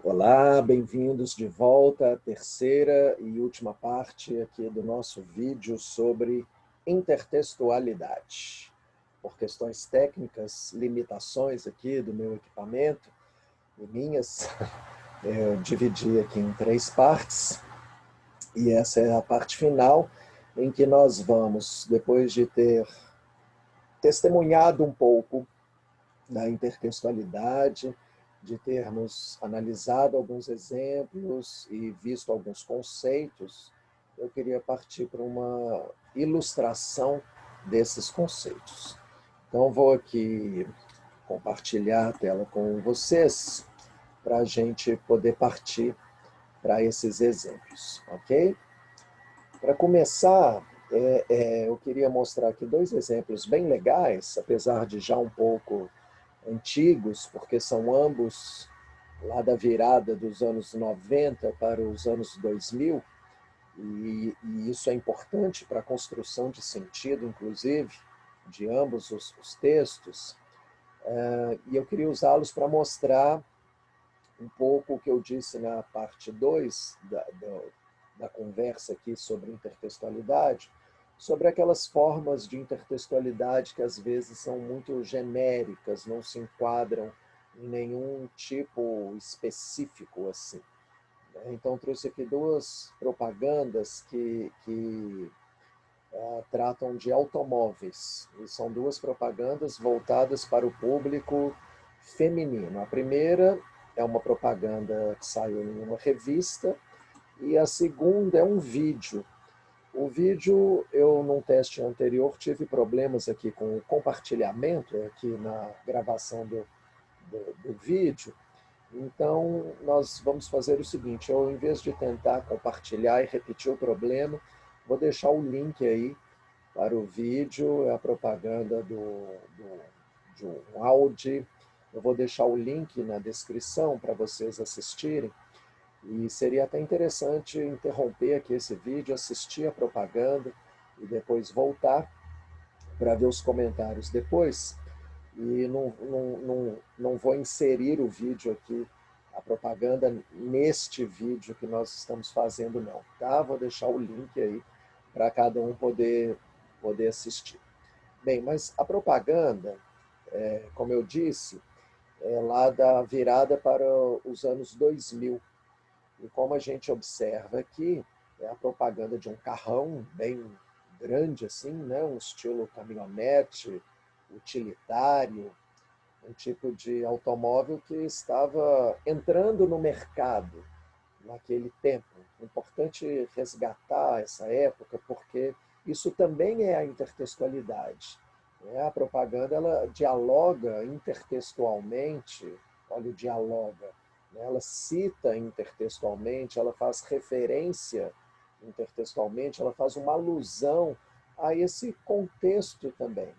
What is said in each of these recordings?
Olá, bem-vindos de volta à terceira e última parte aqui do nosso vídeo sobre intertextualidade. Por questões técnicas, limitações aqui do meu equipamento e minhas, eu dividi aqui em três partes e essa é a parte final em que nós vamos, depois de ter testemunhado um pouco da intertextualidade, de termos analisado alguns exemplos e visto alguns conceitos, eu queria partir para uma ilustração desses conceitos. Então, vou aqui compartilhar a tela com vocês para a gente poder partir para esses exemplos, ok? Para começar, eu queria mostrar aqui dois exemplos bem legais, apesar de já um pouco antigos, porque são ambos lá da virada dos anos 90 para os anos 2000, e isso é importante para a construção de sentido, inclusive, de ambos os textos, e eu queria usá-los para mostrar um pouco o que eu disse na parte 2 da conversa aqui sobre intertextualidade, sobre aquelas formas de intertextualidade que às vezes são muito genéricas, não se enquadram em nenhum tipo específico assim. Então, trouxe aqui duas propagandas que tratam de automóveis. E são duas propagandas voltadas para o público feminino. A primeira é uma propaganda que saiu em uma revista e a segunda é um vídeo. O vídeo, eu num teste anterior tive problemas aqui com o compartilhamento, aqui na gravação do vídeo. Então, nós vamos fazer o seguinte, eu, em vez de tentar compartilhar e repetir o problema, vou deixar o link aí para o vídeo, é a propaganda de um Audi. Eu vou deixar o link na descrição para vocês assistirem. E seria até interessante interromper aqui esse vídeo, assistir a propaganda e depois voltar para ver os comentários depois. E não vou inserir o vídeo aqui, a propaganda, neste vídeo que nós estamos fazendo, não. Tá? Vou deixar o link aí para cada um poder assistir. Bem, mas a propaganda, como eu disse, é lá da virada para os anos 2000. E como a gente observa aqui, é a propaganda de um carrão bem grande, assim, né? Um estilo caminhonete, utilitário, um tipo de automóvel que estava entrando no mercado naquele tempo. É importante resgatar essa época, porque isso também é a intertextualidade. A propaganda ela dialoga intertextualmente, olha o dialoga, ela cita intertextualmente, ela faz referência intertextualmente, ela faz uma alusão a esse contexto também.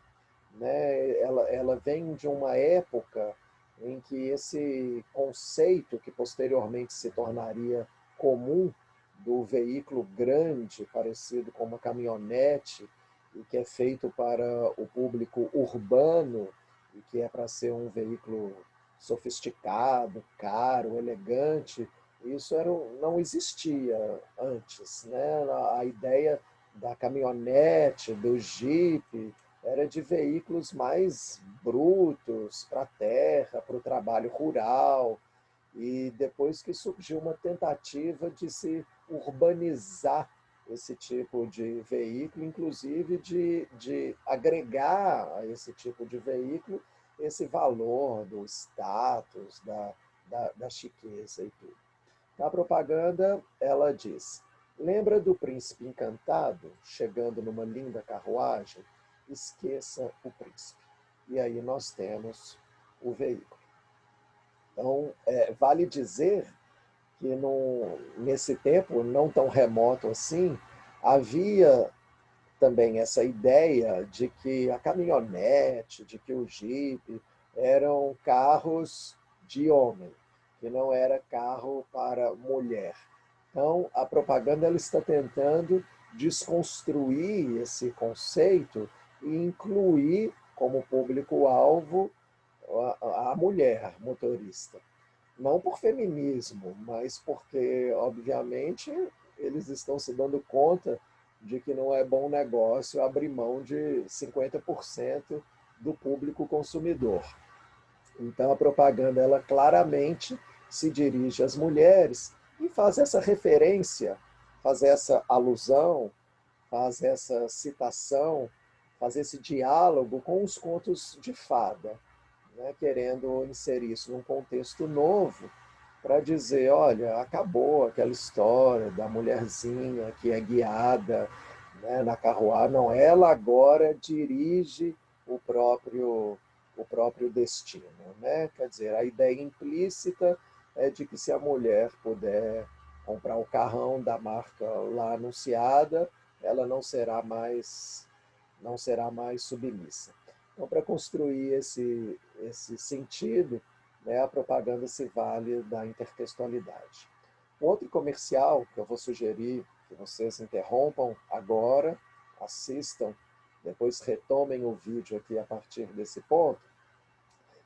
Ela vem de uma época em que esse conceito, que posteriormente se tornaria comum, do veículo grande, parecido com uma caminhonete, e que é feito para o público urbano, e que é para ser um veículo sofisticado, caro, elegante, isso não existia antes. Né? A ideia da caminhonete, do Jeep, era de veículos mais brutos para a terra, para o trabalho rural, e depois que surgiu uma tentativa de se urbanizar esse tipo de veículo, inclusive de agregar a esse tipo de veículo esse valor do status, da chiqueza e tudo. Na propaganda, ela diz: lembra do príncipe encantado chegando numa linda carruagem? Esqueça o príncipe. E aí nós temos o veículo. Então, vale dizer que nesse tempo, não tão remoto assim, havia também essa ideia de que a caminhonete, de que o Jeep eram carros de homem, que não era carro para mulher. Então, a propaganda ela está tentando desconstruir esse conceito e incluir como público-alvo a mulher motorista. não por feminismo, mas porque, obviamente, eles estão se dando conta de que não é bom negócio abrir mão de 50% do público consumidor. Então, a propaganda, ela claramente se dirige às mulheres e faz essa referência, faz essa alusão, faz essa citação, faz esse diálogo com os contos de fada, né, querendo inserir isso num contexto novo para dizer, olha, acabou aquela história da mulherzinha que é guiada, né, na carruagem, não, ela agora dirige o próprio destino, né? Quer dizer, a ideia implícita é de que se a mulher puder comprar o carrão da marca lá anunciada, ela não será mais submissa. Então, para construir esse sentido, né, a propaganda se vale da intertextualidade. Outro comercial que eu vou sugerir que vocês interrompam agora, assistam, depois retomem o vídeo aqui a partir desse ponto,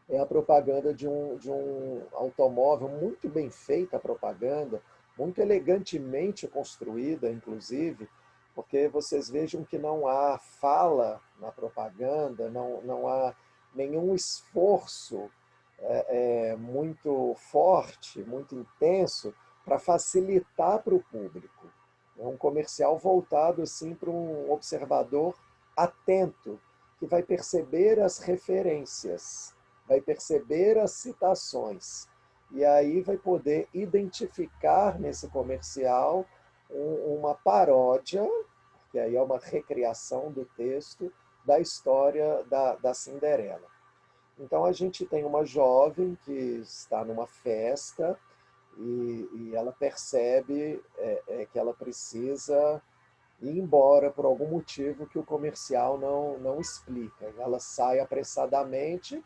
é a propaganda de um automóvel, muito bem feita a propaganda, muito elegantemente construída, inclusive, porque vocês vejam que não há fala na propaganda, não há nenhum esforço muito forte, muito intenso, para facilitar para o público. É um comercial voltado assim para um observador atento, que vai perceber as referências, vai perceber as citações, e aí vai poder identificar nesse comercial uma paródia, que aí é uma recriação do texto da história da Cinderela. Então a gente tem uma jovem que está numa festa e ela percebe que ela precisa ir embora por algum motivo que o comercial não explica. Ela sai apressadamente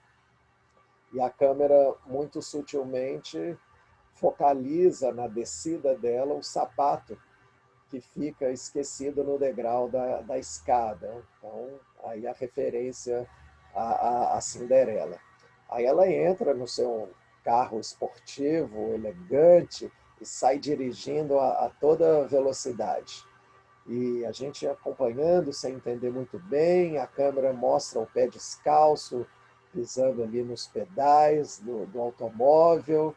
e a câmera muito sutilmente focaliza na descida dela o sapato que fica esquecido no degrau da escada. Então, aí a referência à Cinderela. Aí ela entra no seu carro esportivo, elegante, e sai dirigindo a toda velocidade. E a gente acompanhando, sem entender muito bem, a câmera mostra o pé descalço, pisando ali nos pedais do automóvel,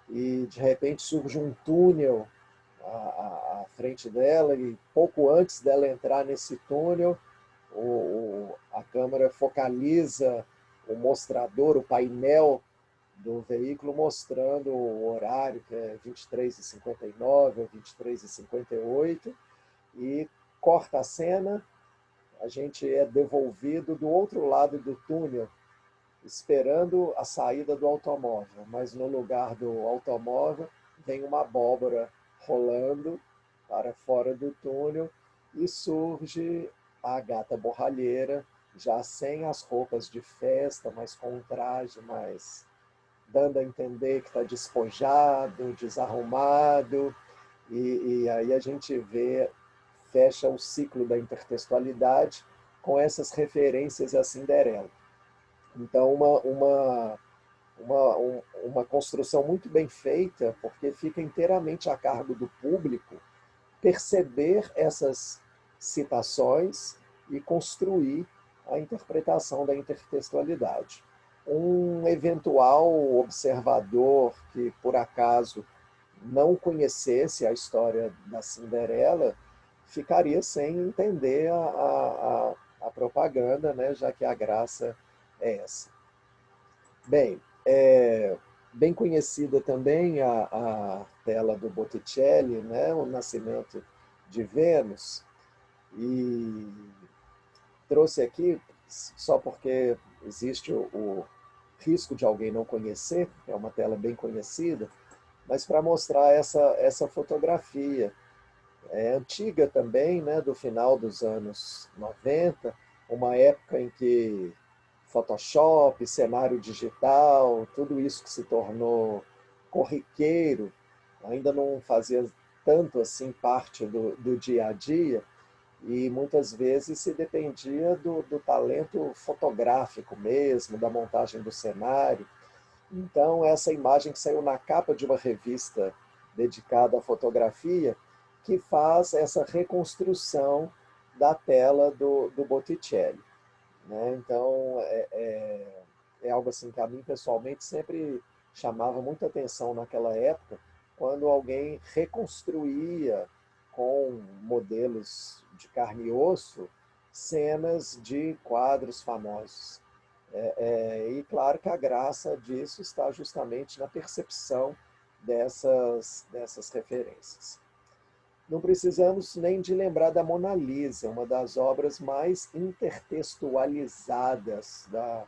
e de repente surge um túnel à frente dela, e pouco antes dela entrar nesse túnel, a câmera focaliza o mostrador, o painel do veículo mostrando o horário, que é 23h59 ou 23h58, e corta a cena, a gente é devolvido do outro lado do túnel, esperando a saída do automóvel, mas no lugar do automóvel vem uma abóbora rolando para fora do túnel e surge a gata borralheira, já sem as roupas de festa, mas com um traje mais dando a entender que está despojado, desarrumado, e aí a gente vê, fecha o ciclo da intertextualidade com essas referências à Cinderela. Então, uma construção muito bem feita, porque fica inteiramente a cargo do público perceber essas citações e construir a interpretação da intertextualidade. Um eventual observador que, por acaso, não conhecesse a história da Cinderela, ficaria sem entender a propaganda, né, já que a graça é essa. Bem, bem conhecida também a tela do Botticelli, né, o Nascimento de Vênus, e trouxe aqui só porque existe o risco de alguém não conhecer, é uma tela bem conhecida, mas para mostrar essa fotografia. É antiga também, né, do final dos anos 90, uma época em que Photoshop, cenário digital, tudo isso que se tornou corriqueiro, ainda não fazia tanto assim parte do dia a dia, e muitas vezes se dependia do talento fotográfico mesmo, da montagem do cenário. Então, essa imagem que saiu na capa de uma revista dedicada à fotografia, que faz essa reconstrução da tela do Botticelli, né? Então, é algo assim que a mim, pessoalmente, sempre chamava muita atenção naquela época, quando alguém reconstruía com modelos de carne e osso cenas de quadros famosos. E claro que a graça disso está justamente na percepção dessas referências. Não precisamos nem de lembrar da Mona Lisa, uma das obras mais intertextualizadas da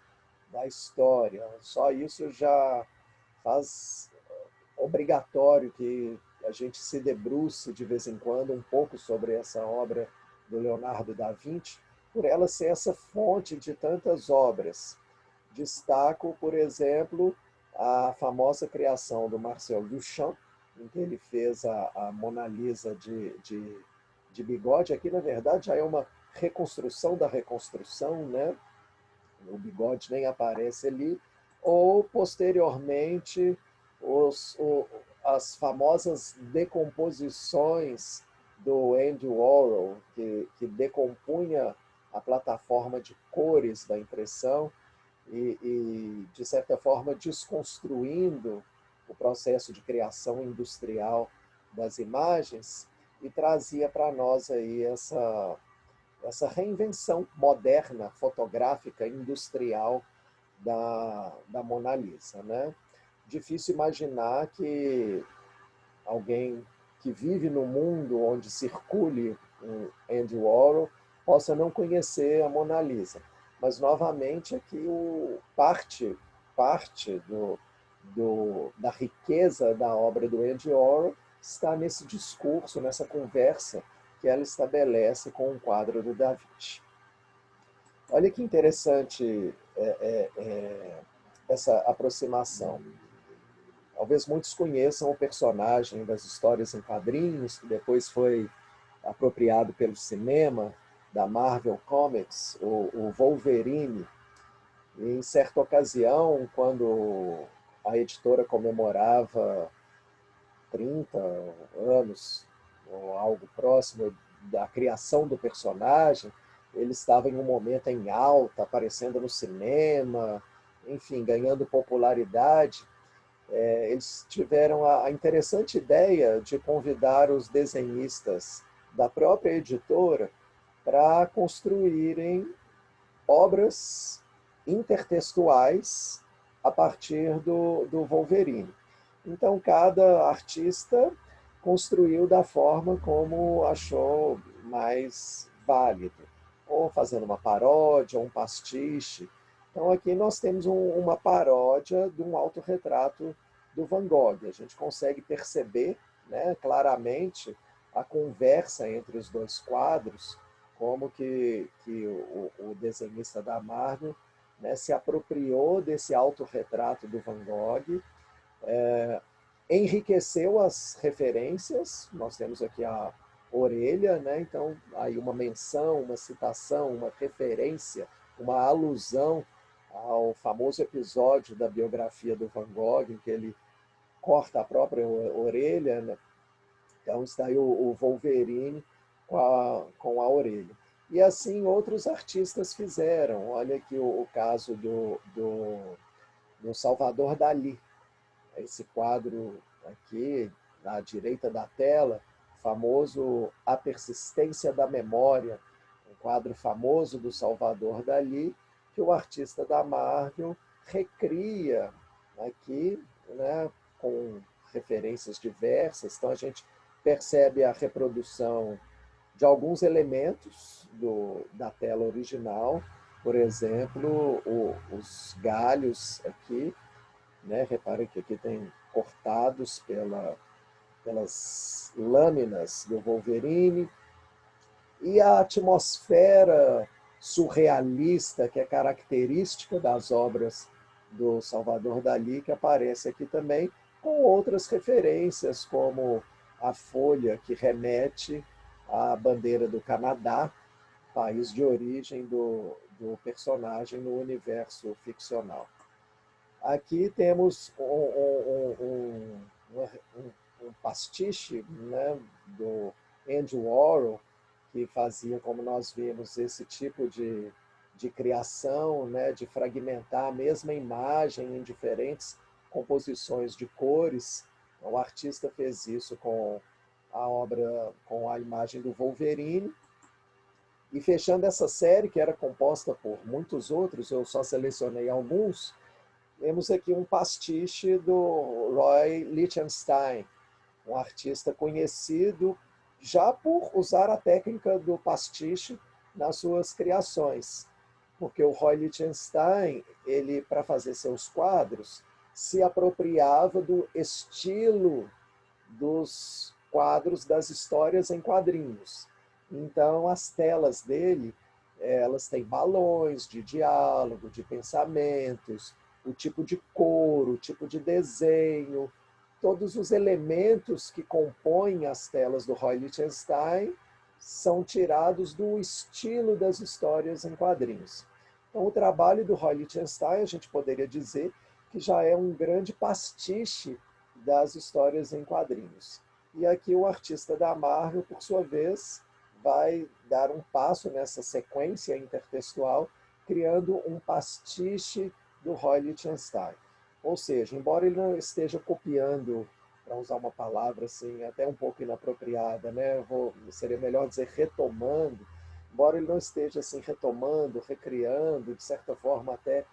história. Só isso já faz obrigatório que a gente se debruce de vez em quando um pouco sobre essa obra do Leonardo da Vinci, por ela ser essa fonte de tantas obras. Destaco, por exemplo, a famosa criação do Marcel Duchamp, em que ele fez a Mona Lisa de bigode. Aqui, na verdade, já é uma reconstrução da reconstrução, né? O bigode nem aparece ali. Ou, posteriormente, as famosas decomposições do Andy Warhol, que decompunha a plataforma de cores da impressão de certa forma, desconstruindo o processo de criação industrial das imagens e trazia para nós aí essa reinvenção moderna, fotográfica, industrial da Mona Lisa, né? Difícil imaginar que alguém que vive no mundo onde circule um Andy Warhol possa não conhecer a Mona Lisa. Mas, novamente, aqui parte da riqueza da obra do Andy Warhol está nesse discurso, nessa conversa que ela estabelece com o quadro do Da Vinci. Olha que interessante essa aproximação. Talvez muitos conheçam o personagem das histórias em quadrinhos, que depois foi apropriado pelo cinema, da Marvel Comics, o Wolverine. E, em certa ocasião, quando a editora comemorava 30 anos, ou algo próximo da criação do personagem, ele estava em um momento em alta, aparecendo no cinema, enfim, ganhando popularidade. Eles tiveram a interessante ideia de convidar os desenhistas da própria editora para construírem obras intertextuais a partir do Wolverine. Então, cada artista construiu da forma como achou mais válido, ou fazendo uma paródia, ou um pastiche. Então, aqui nós temos uma paródia de um autorretrato do Van Gogh. A gente consegue perceber, né, claramente a conversa entre os dois quadros, como que o desenhista da Marvel, né, se apropriou desse autorretrato do Van Gogh, enriqueceu as referências. Nós temos aqui a orelha, né? Então, aí uma menção, uma citação, uma referência, uma alusão ao famoso episódio da biografia do Van Gogh, em que ele corta a própria orelha, né? Então está aí o Wolverine com a orelha. E assim outros artistas fizeram. Olha aqui o caso do Salvador Dalí. Esse quadro aqui, à direita da tela, famoso A Persistência da Memória, um quadro famoso do Salvador Dalí, que o artista da Marvel recria aqui, né, com referências diversas. Então a gente percebe a reprodução de alguns elementos da tela original, por exemplo, os galhos aqui, né? Reparem que aqui tem cortados pelas lâminas do Wolverine, e a atmosfera surrealista que é característica das obras do Salvador Dalí, que aparece aqui também, com outras referências, como a folha que remete à bandeira do Canadá, país de origem do personagem no universo ficcional. Aqui temos um pastiche, né, do Andy Warhol, que fazia, como nós vimos, esse tipo de criação, né, de fragmentar a mesma imagem em diferentes composições de cores. O artista fez isso com a obra, com a imagem do Wolverine. E fechando essa série, que era composta por muitos outros, eu só selecionei alguns, temos aqui um pastiche do Roy Lichtenstein, um artista conhecido já por usar a técnica do pastiche nas suas criações. Porque o Roy Lichtenstein, ele, para fazer seus quadros, se apropriava do estilo dos quadros das histórias em quadrinhos. Então, as telas dele, elas têm balões de diálogo, de pensamentos, o tipo de cor, o tipo de desenho, todos os elementos que compõem as telas do Roy Lichtenstein são tirados do estilo das histórias em quadrinhos. Então, o trabalho do Roy Lichtenstein, a gente poderia dizer que já é um grande pastiche das histórias em quadrinhos. E aqui o artista da Marvel, por sua vez, vai dar um passo nessa sequência intertextual, criando um pastiche do Roy Lichtenstein. Ou seja, embora ele não esteja copiando, para usar uma palavra assim, até um pouco inapropriada, né? Seria melhor dizer retomando, embora ele não esteja assim retomando, recriando, de certa forma até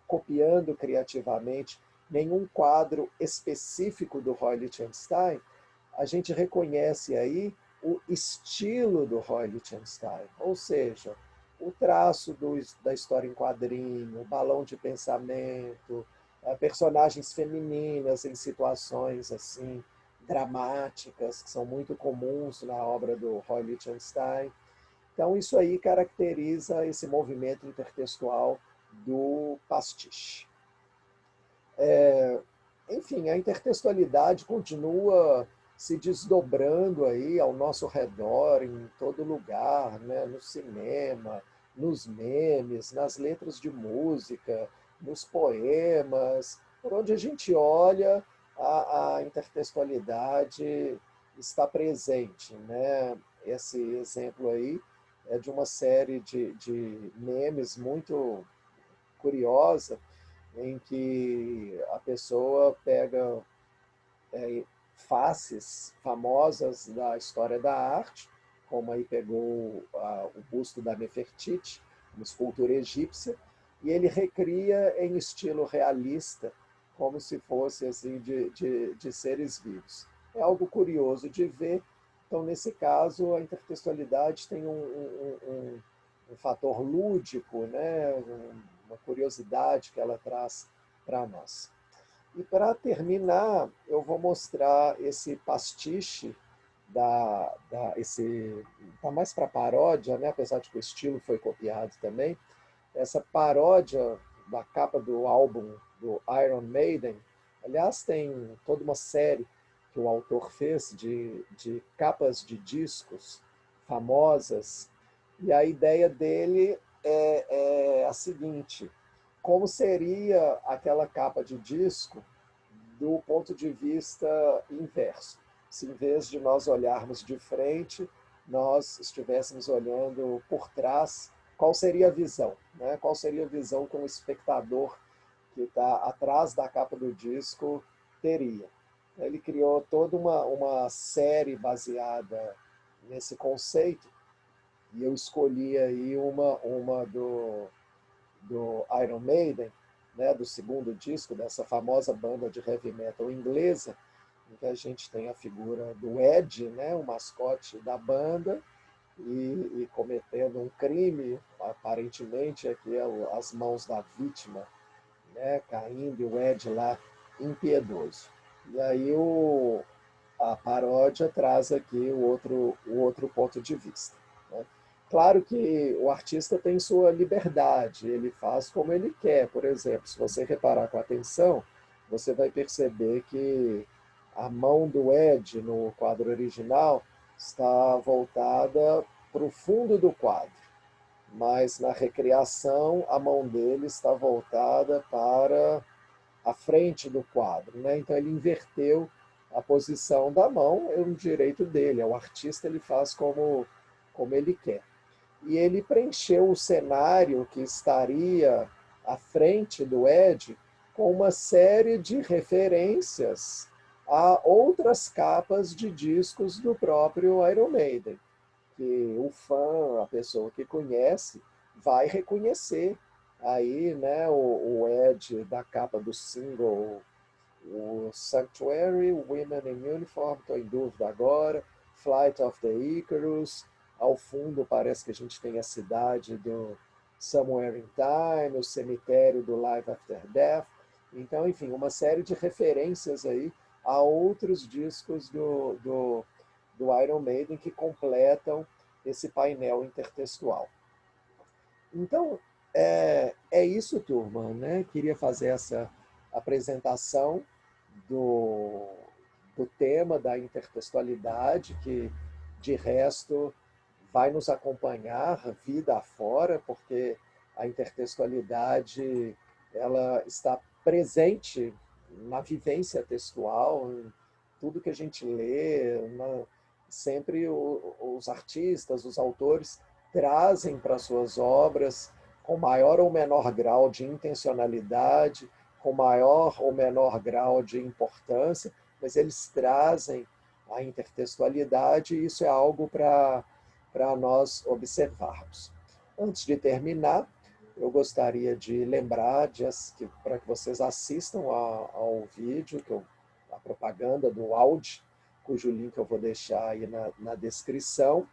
copiando criativamente nenhum quadro específico do Roy Lichtenstein, a gente reconhece aí o estilo do Roy Lichtenstein, ou seja, o traço da história em quadrinho, o balão de pensamento, personagens femininas em situações assim dramáticas que são muito comuns na obra do Roy Lichtenstein. Então isso aí caracteriza esse movimento intertextual do pastiche. Enfim, a intertextualidade continua se desdobrando aí ao nosso redor, em todo lugar, né? No cinema, nos memes, nas letras de música, nos poemas, por onde a gente olha, a intertextualidade está presente, né? Esse exemplo aí é de uma série de memes muito curiosa, em que a pessoa pega faces famosas da história da arte, como aí pegou o busto da Nefertiti, uma escultura egípcia, e ele recria em estilo realista, como se fosse assim de seres vivos. É algo curioso de ver. Então, nesse caso, a intertextualidade tem um fator lúdico, né? Uma curiosidade que ela traz para nós. E para terminar, eu vou mostrar esse pastiche esse tá mais para paródia, né? Apesar de que o estilo foi copiado também. Essa paródia da capa do álbum do Iron Maiden. Aliás, tem toda uma série que o autor fez de capas de discos famosas. E a ideia dele é a seguinte: como seria aquela capa de disco do ponto de vista inverso? Se em vez de nós olharmos de frente, nós estivéssemos olhando por trás, qual seria a visão? Né? Qual seria a visão que um espectador que está atrás da capa do disco teria? Ele criou toda uma série baseada nesse conceito, e eu escolhi aí uma do Iron Maiden, né, do segundo disco dessa famosa banda de heavy metal inglesa, em que a gente tem a figura do Ed, né, o mascote da banda, e cometendo um crime, aparentemente aqui as mãos da vítima, né, caindo, e o Ed lá impiedoso. E aí a paródia traz aqui o outro ponto de vista. Né? Claro que o artista tem sua liberdade, ele faz como ele quer. Por exemplo, se você reparar com atenção, você vai perceber que a mão do Ed no quadro original está voltada para o fundo do quadro, mas na recriação a mão dele está voltada para à frente do quadro, né? Então ele inverteu a posição da mão, é um direito dele, é o artista, ele faz como ele quer. E ele preencheu o cenário que estaria à frente do Ed com uma série de referências a outras capas de discos do próprio Iron Maiden, que o fã, a pessoa que conhece, vai reconhecer aí, né, o Ed da capa do single, o Sanctuary, Women in Uniform, estou em dúvida agora, Flight of the Icarus, ao fundo parece que a gente tem a cidade do Somewhere in Time, o cemitério do Life After Death. Então, enfim, uma série de referências aí a outros discos do Iron Maiden que completam esse painel intertextual. Então, é isso, turma, né? Queria fazer essa apresentação do, do tema da intertextualidade, que, de resto, vai nos acompanhar vida afora, porque a intertextualidade ela está presente na vivência textual, em tudo que a gente lê, sempre os artistas, os autores trazem para suas obras, com maior ou menor grau de intencionalidade, com maior ou menor grau de importância, mas eles trazem a intertextualidade e isso é algo para nós observarmos. Antes de terminar, eu gostaria de lembrar para que vocês assistam ao vídeo, a propaganda do Audi, cujo link eu vou deixar aí na descrição.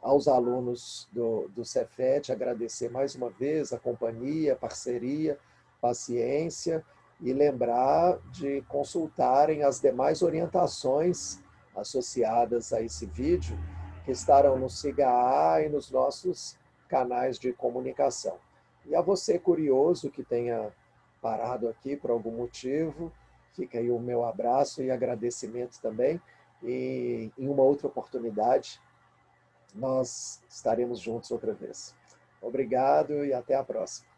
Aos alunos do Cefet, agradecer mais uma vez a companhia, a parceria, paciência e lembrar de consultarem as demais orientações associadas a esse vídeo, que estarão no SIGA e nos nossos canais de comunicação. E a você curioso que tenha parado aqui por algum motivo, fica aí o meu abraço e agradecimento também. E em uma outra oportunidade, nós estaremos juntos outra vez. Obrigado e até a próxima.